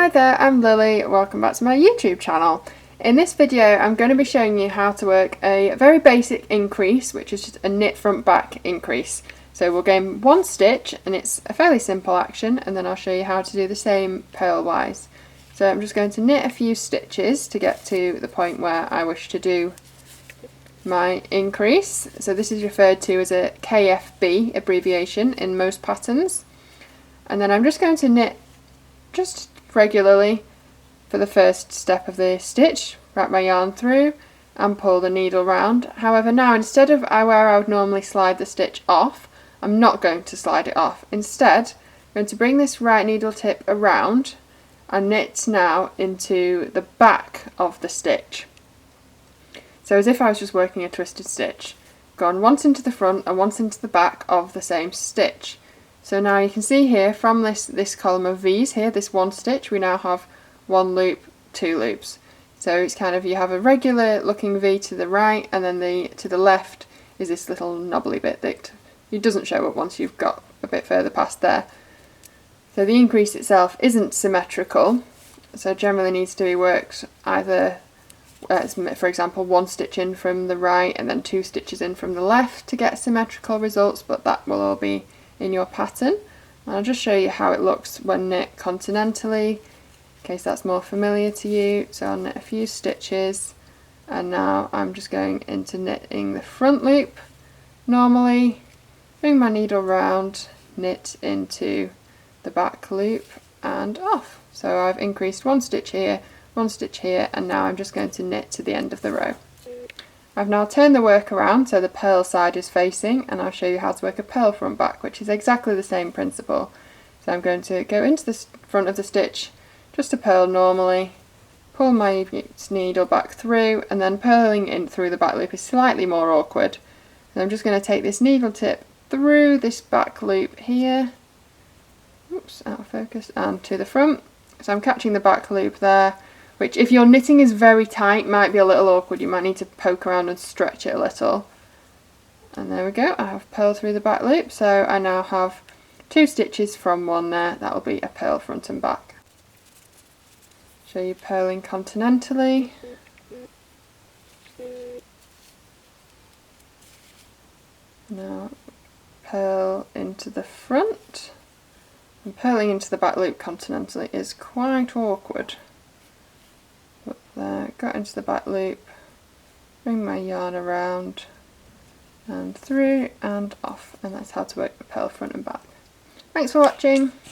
Hi there, I'm Lily, welcome back to my YouTube channel. In this video I'm going to be showing you how to work a very basic increase, which is just a knit front back increase. So we'll gain one stitch and it's a fairly simple action, and then I'll show you how to do the same purl wise. So I'm just going to knit a few stitches to get to the point where I wish to do my increase. So this is referred to as a KFB abbreviation in most patterns. And then I'm just going to knit just regularly for the first step of the stitch, wrap my yarn through and pull the needle round. However, now instead of where I would normally slide the stitch off, I'm not going to slide it off. Instead, I'm going to bring this right needle tip around and knit now into the back of the stitch. So as if I was just working a twisted stitch. Gone once into the front and once into the back of the same stitch. So now you can see here from this column of V's here, this one stitch, we now have one loop, two loops. So it's kind of, you have a regular looking V to the right, and then to the left is this little knobbly bit that it doesn't show up once you've got a bit further past there. So the increase itself isn't symmetrical, so generally needs to be worked either, for example, one stitch in from the right and then two stitches in from the left to get symmetrical results, but that will all be in your pattern. And I'll just show you how it looks when knit continentally, in case that's more familiar to you. So I'll knit a few stitches, and now I'm just going into knitting the front loop normally, bring my needle round, knit into the back loop and off. So I've increased one stitch here, and now I'm just going to knit to the end of the row. I've now turned the work around so the purl side is facing, and I'll show you how to work a purl front back, which is exactly the same principle. So I'm going to go into the front of the stitch, just to purl normally, pull my needle back through, and then purling in through the back loop is slightly more awkward. And I'm just going to take this needle tip through this back loop here, oops, out of focus, and to the front. So I'm catching the back loop there, which if your knitting is very tight might be a little awkward. You might need to poke around and stretch it a little. And there we go, I have purled through the back loop, so I now have two stitches from one there. That will be a purl front and back. Show you purling continentally. Now purl into the front. And purling into the back loop continentally is quite awkward. Up there, got into the back loop, bring my yarn around and through and off, and that's how to work the purl front and back. Thanks for watching.